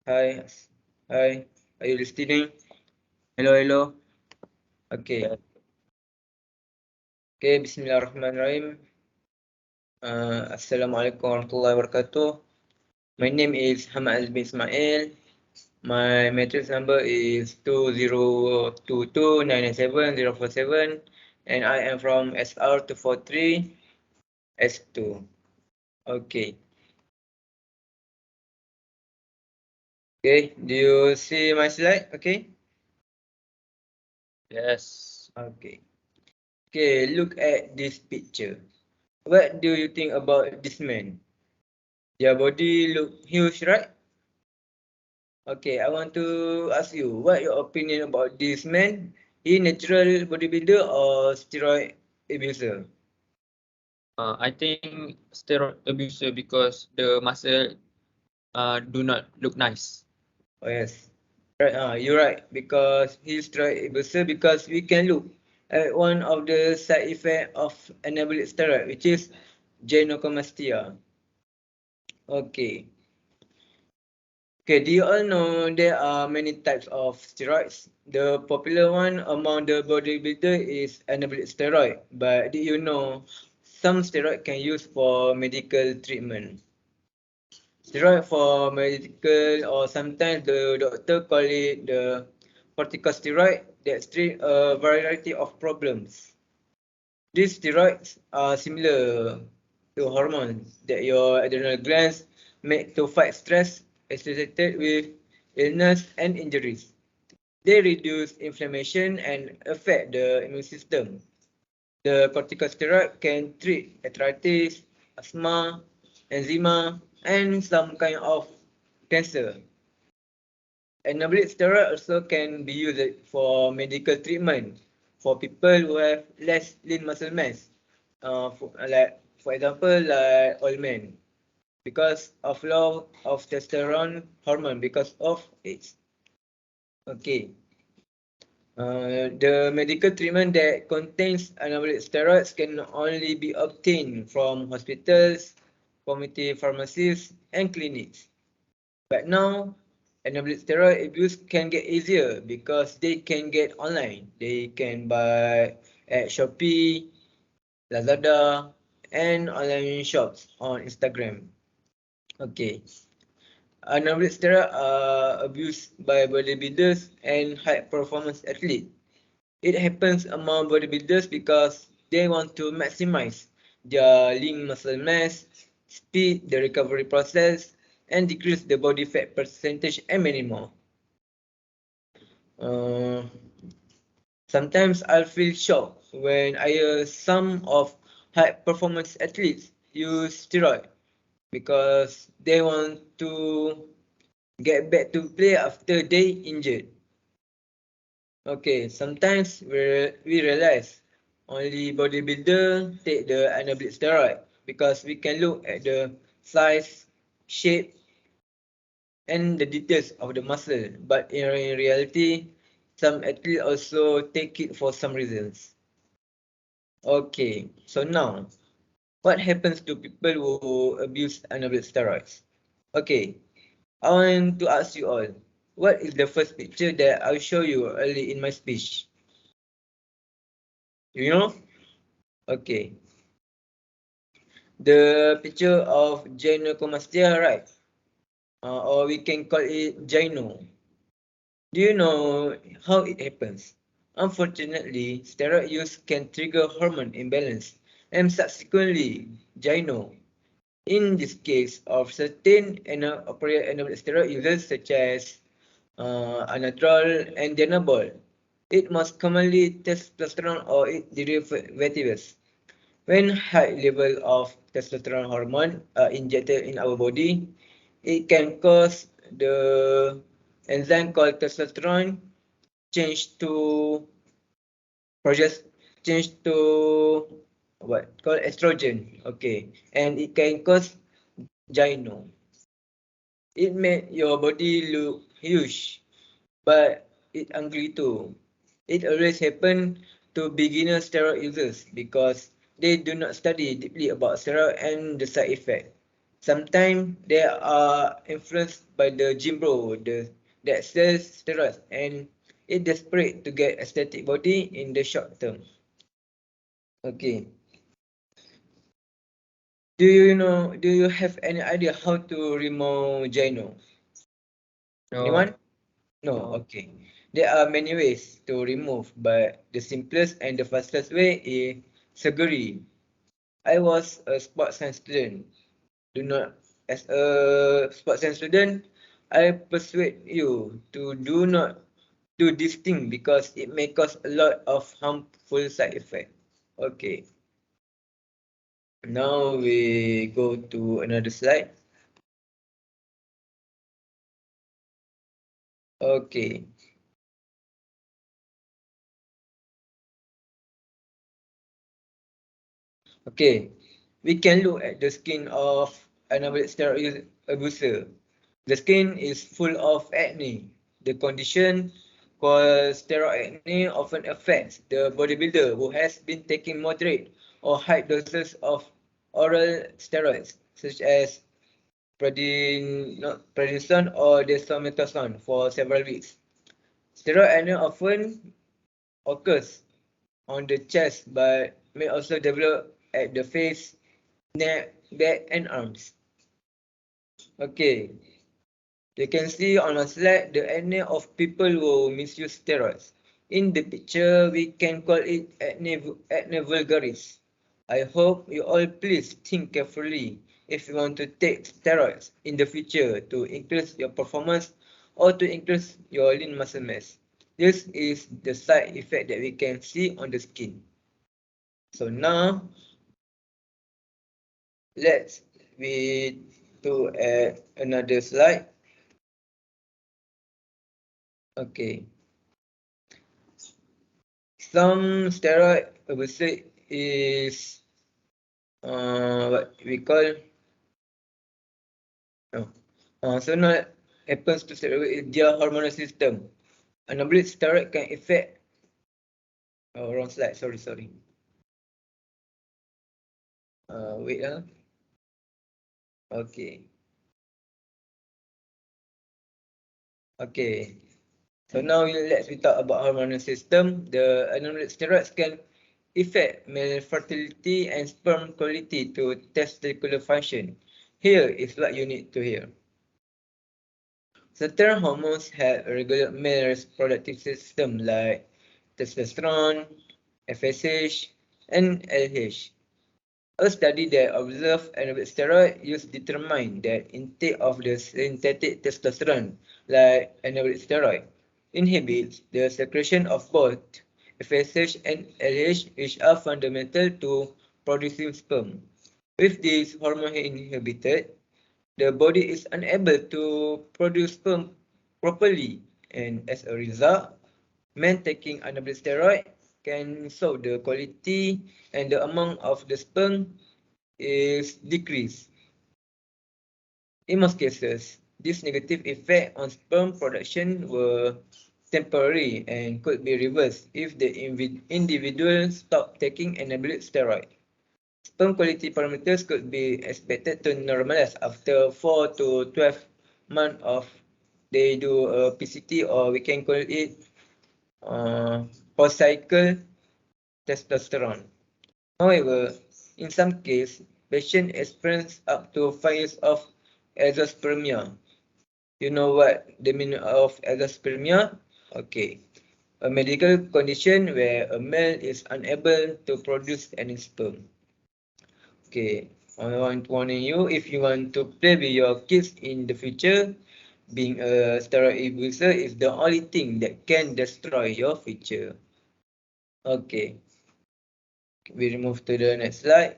Hi, hi. Are you listening? Hello, hello. Okay, okay. Bismillahirrahmanirrahim. Assalamualaikum warahmatullahi wabarakatuh. My name is Hamad bin Ismail. My matrix number is 2022997047, and I am from SR243 S2. Okay. Okay. Do you see my slide? Okay. Yes. Okay. Okay. Look at this picture. What do you think about this man? Their body look huge, right? Okay, I want to ask you, what your opinion about this man? He natural bodybuilder or steroid abuser? I think steroid abuser because the muscle do not look nice. Oh yes, right. You're right because he's steroid abuser because we can look at one of the side effect of anabolic steroid, which is gynecomastia. Okay. Okay, do you all know there are many types of steroids? The popular one among the bodybuilder is anabolic steroid. But did you know some steroid can use for medical treatment? Steroid for medical or sometimes the doctor call it the corticosteroid that treat a variety of problems. These steroids are similar to hormones that your adrenal glands make to fight stress associated with illness and injuries. They reduce inflammation and affect the immune system. The corticosteroid can treat arthritis, asthma, eczema, and some kind of cancer. Anabolic steroid also can be used for medical treatment for people who have less lean muscle mass. For example, like old men, because of low of testosterone hormone because of age. Okay. The medical treatment that contains anabolic steroids can only be obtained from hospitals, community pharmacies, and clinics. But now, anabolic steroid abuse can get easier because they can get online. They can buy at Shopee, Lazada, and online shops on Instagram. Okay. Anabolic steroids are abused by bodybuilders and high performance athletes. It happens among bodybuilders because they want to maximize their lean muscle mass, speed the recovery process, and decrease the body fat percentage and many more. Uh, Sometimes I feel shocked when I hear some of high performance athletes use steroid because they want to get back to play after they injured. Okay, sometimes we realize only bodybuilder take the anabolic steroid because we can look at the size, shape, and the details of the muscle. But in reality, some athletes also take it for some reasons. Okay, so now, what happens to people who abuse anabolic steroids? Okay, I want to ask you all, what is the first picture that I'll show you early in my speech? You know? Okay. The picture of gynecomastia, right? Or we can call it gyno. Do you know how it happens? Unfortunately, steroid use can trigger hormone imbalance and subsequently gyno. In this case of certain appropriate anabolic steroid users such as anatrol and dianabol, it most commonly testosterone or its derivatives. When high level of testosterone hormone are injected in our body, it can cause the enzyme called testosterone change to process change to what called estrogen. Okay, and it can cause gyno. It make your body look huge, but it ugly too. It always happen to beginner steroid users because they do not study deeply about steroid and the side effect. Sometimes they are influenced by the gym bro that sells steroids and is desperate to get aesthetic body in the short term. Okay. Do you have any idea how to remove gyno? No, Anyone? No, no. okay. There are many ways to remove, but the simplest and the fastest way is surgery. I was a sports science student. As a sports science student, I persuade you to do not do this thing because it may cause a lot of harmful side effect. Okay. Now we go to another slide. Okay. Okay. We can look at the skin of anabolic steroid abuser. The skin is full of acne. The condition called steroid acne often affects the bodybuilder who has been taking moderate or high doses of oral steroids such as prednisone or dexamethasone for several weeks. Steroid acne often occurs on the chest but may also develop at the face, neck, back and arms. Okay, you can see on a slide the acne of people who misuse steroids. In the picture, we can call it acne vulgaris. I hope you all please think carefully if you want to take steroids in the future to increase your performance or to increase your lean muscle mass. This is the side effect that we can see on the skin. So now, let's we to another slide. Okay. Some steroid obviously is what we call no. So now happens to steroid is their hormonal system. Anabolic steroid can affect wrong slide, sorry. Wait Okay. Okay. So now let's we talk about hormonal system. The anabolic steroids can affect male fertility and sperm quality to testicular function. Here is what you need to hear. Certain hormones have a regular male reproductive system like testosterone, FSH, and LH. A study that observed anabolic steroid use determined that intake of the synthetic testosterone, like anabolic steroid, inhibits the secretion of both FSH and LH, which are fundamental to producing sperm. With this hormone inhibited, the body is unable to produce sperm properly, and as a result, men taking anabolic steroid can show the quality and the amount of the sperm is decreased. In most cases, this negative effect on sperm production were temporary and could be reversed if the individual stopped taking anabolic steroid. Sperm quality parameters could be expected to normalize after 4 to 12 months of they do a PCT, or we can call it post-cycle testosterone. However, in some cases, patients experience up to 5 years of azoospermia. You know what the meaning of azoospermia? Okay. A medical condition where a male is unable to produce any sperm. Okay, I want to warn you, if you want to play with your kids in the future, being a steroid abuser is the only thing that can destroy your future. Okay, we move to the next slide.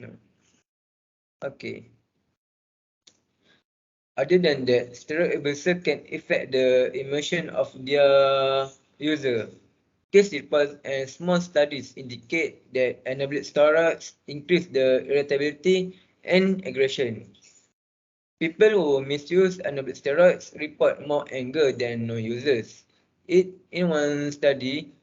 No. Okay. Other than that, steroid abuser can affect the emotion of their user. Case reports and small studies indicate that anabolic steroids increase the irritability and aggression. People who misuse anabolic steroids report more anger than non-users. In one study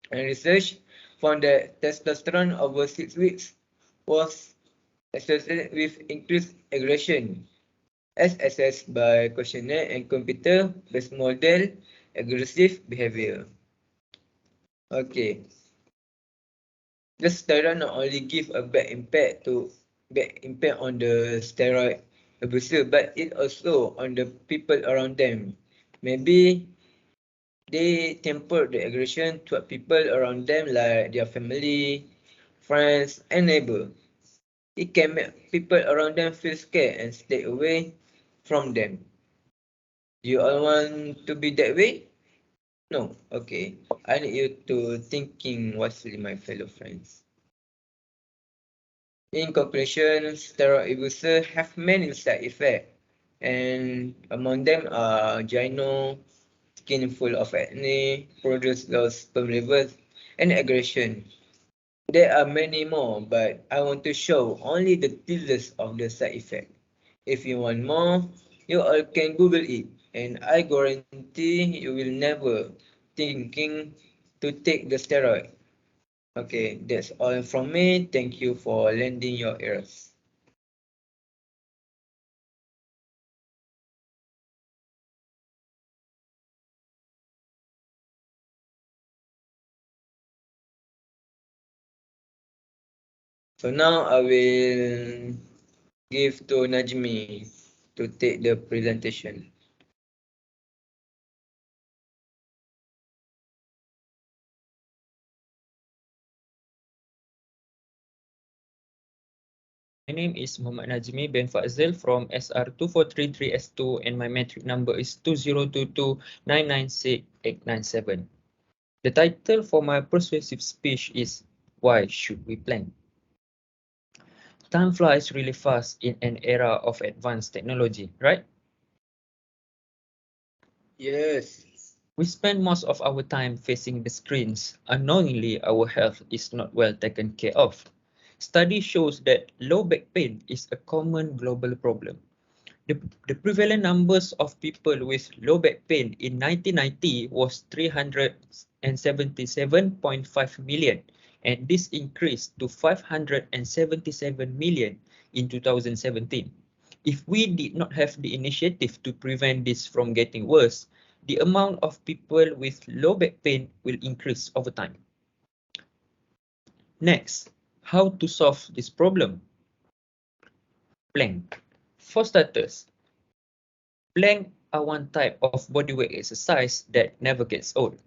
and research found that testosterone over 6 weeks was associated with increased aggression, as assessed by questionnaire and computer-based model aggressive behavior. Okay, the steroid not only give a bad impact on the steroid abuser, but it also on the people around them. Maybe they temper the aggression toward people around them, like their family, friends, and neighbor. It can make people around them feel scared and stay away from them. You all want to be that way? No. Okay. I need you to thinking wisely, my fellow friends. In conclusion, steroid abusers have many side effects, and among them are gyno, skin full of acne, produce low sperm levels, and aggression. There are many more, but I want to show only the teasers of the side effect. If you want more, you all can Google it, and I guarantee you will never thinking to take the steroid. Okay, that's all from me. Thank you for lending your ears. So now I will give to Najmi to take the presentation. My name is Muhammad Najmi bin Fazil from SR2433S2 and my metric number is 2022996897. The title for my persuasive speech is Why Should We Plan? Time flies really fast in an era of advanced technology, right? Yes. We spend most of our time facing the screens. Unknowingly, our health is not well taken care of. Study shows that low back pain is a common global problem. The prevalent numbers of people with low back pain in 1990 was 377.5 million, and this increased to 577 million in 2017. If we did not have the initiative to prevent this from getting worse, the amount of people with low back pain will increase over time. Next, how to solve this problem? Plank. For starters, plank are one type of bodyweight exercise that never gets old.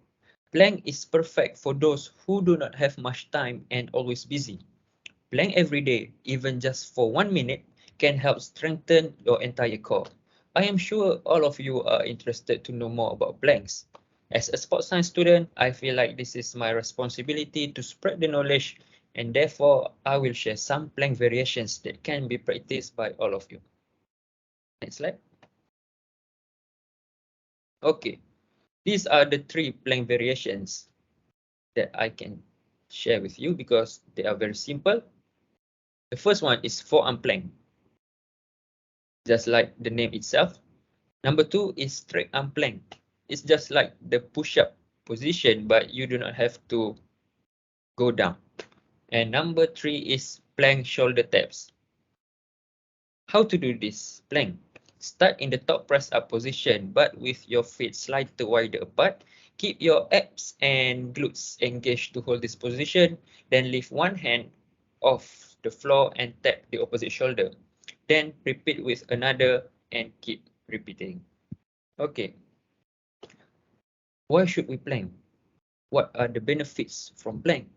Plank is perfect for those who do not have much time and always busy. Plank every day, even just for 1 minute, can help strengthen your entire core. I am sure all of you are interested to know more about planks. As a sports science student, I feel like this is my responsibility to spread the knowledge, and therefore I will share some plank variations that can be practiced by all of you. Next slide. Okay, these are the 3 plank variations that I can share with you because they are very simple. The first one is forearm plank, just like the name itself. Number 2 is straight arm plank. It's just like the push-up position, but you do not have to go down. And number 3 is plank shoulder taps. How to do this plank? Start in the top press up position, but with your feet slightly wider apart. Keep your abs and glutes engaged to hold this position. Then lift one hand off the floor and tap the opposite shoulder. Then repeat with another and keep repeating. Okay, why should we plank? What are the benefits from plank?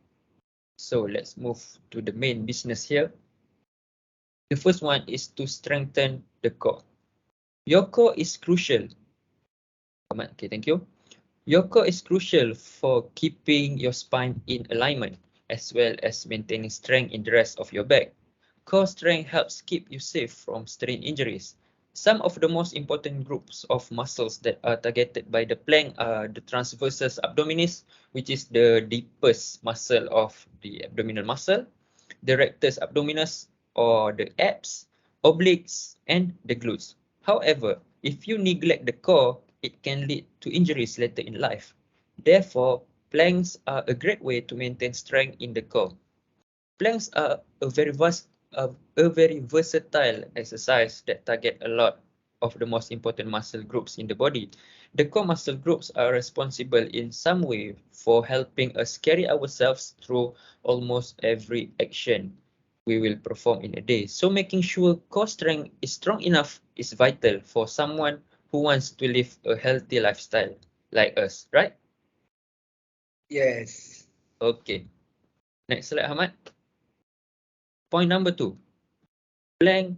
So let's move to the main business here. The first one is to strengthen the core. Your core is crucial. Okay, thank you. Your core is crucial for keeping your spine in alignment, as well as maintaining strength in the rest of your back. Core strength helps keep you safe from strain injuries. Some of the most important groups of muscles that are targeted by the plank are the transversus abdominis, which is the deepest muscle of the abdominal muscle, the rectus abdominis, or the abs, obliques, and the glutes. However, if you neglect the core, it can lead to injuries later in life. Therefore, planks are a great way to maintain strength in the core. Planks are a very vast a very versatile exercise that target a lot of the most important muscle groups in the body. The core muscle groups are responsible in some way for helping us carry ourselves through almost every action we will perform in a day. So making sure core strength is strong enough is vital for someone who wants to live a healthy lifestyle like us, right? Yes. Okay. Next slide, Ahmad. Point number 2. Plank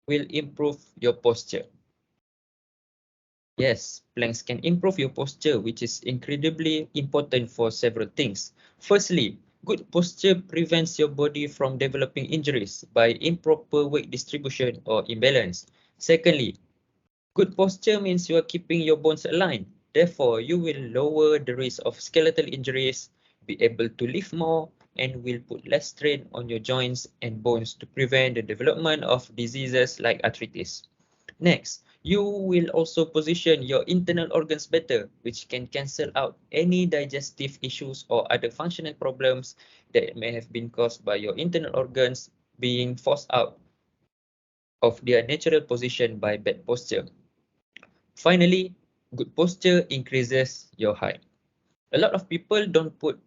will improve your posture. Yes, planks can improve your posture, which is incredibly important for several things. Firstly, good posture prevents your body from developing injuries by improper weight distribution or imbalance. Secondly, good posture means you are keeping your bones aligned. Therefore, you will lower the risk of skeletal injuries, be able to lift more, and will put less strain on your joints and bones to prevent the development of diseases like arthritis. Next, you will also position your internal organs better, which can cancel out any digestive issues or other functional problems that may have been caused by your internal organs being forced out of their natural position by bad posture. Finally, good posture increases your height. A lot of people don't put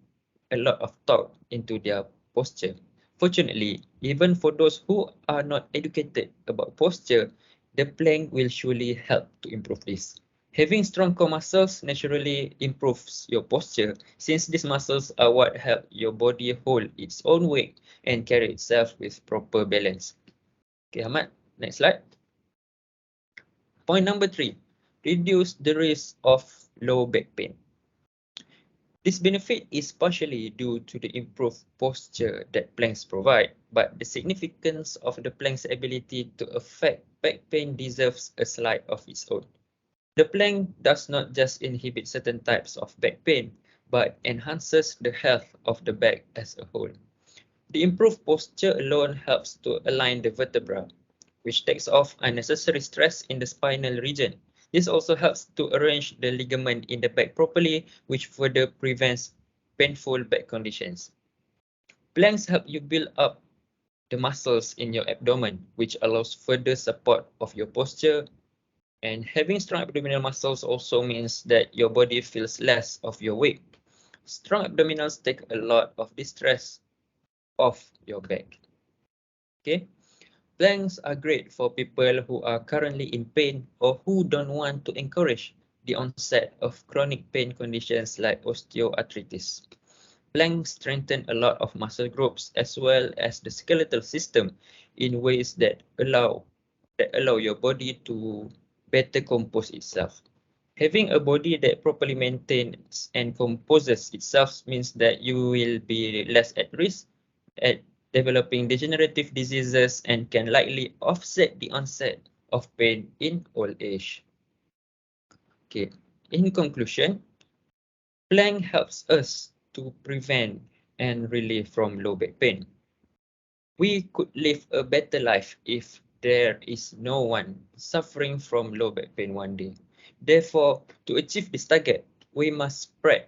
a lot of thought into their posture. Fortunately, even for those who are not educated about posture, the plank will surely help to improve this. Having strong core muscles naturally improves your posture since these muscles are what help your body hold its own weight and carry itself with proper balance. Okay, Ahmad, next slide. Point number 3, reduce the risk of low back pain. This benefit is partially due to the improved posture that planks provide, but the significance of the plank's ability to affect back pain deserves a slide of its own. The plank does not just inhibit certain types of back pain, but enhances the health of the back as a whole. The improved posture alone helps to align the vertebra, which takes off unnecessary stress in the spinal region. This also helps to arrange the ligament in the back properly, which further prevents painful back conditions. Planks help you build up the muscles in your abdomen, which allows further support of your posture. And having strong abdominal muscles also means that your body feels less of your weight. Strong abdominals take a lot of the stress off your back. Okay. Planks are great for people who are currently in pain or who don't want to encourage the onset of chronic pain conditions like osteoarthritis. Planks strengthen a lot of muscle groups as well as the skeletal system in ways that allow your body to better compose itself. Having a body that properly maintains and composes itself means that you will be less at risk at developing degenerative diseases and can likely offset the onset of pain in old age. Okay. In conclusion, plank helps us to prevent and relieve from low back pain. We could live a better life if there is no one suffering from low back pain one day. Therefore, to achieve this target, we must spread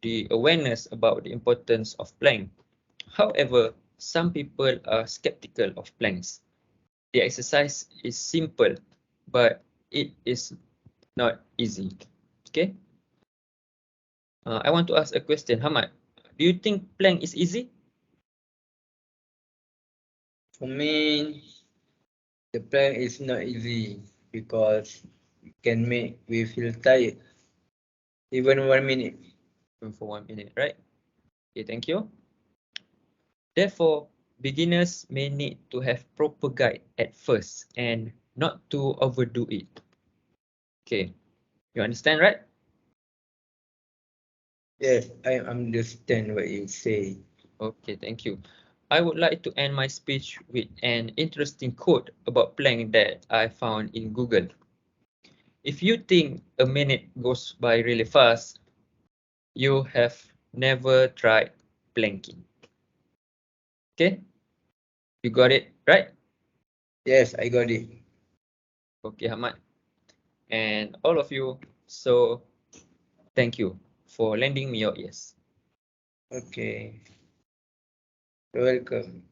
the awareness about the importance of plank. However, some people are skeptical of planks. The exercise is simple, but it is not easy. Okay. I want to ask a question, Hamad. Do you think plank is easy? For me, the plan is not easy because it can make we feel tired even 1 minute. For 1 minute, right? Okay, thank you. Therefore, beginners may need to have proper guide at first and not to overdo it. Okay, you understand, right? Yes, I understand what you say. Okay, thank you. I would like to end my speech with an interesting quote about plank that I found in Google. If you think a minute goes by really fast, you have never tried planking. Okay, you got it, right? Yes, I got it. Okay, Hamad. And all of you, so thank you for lending me your ears. Okay, you're welcome.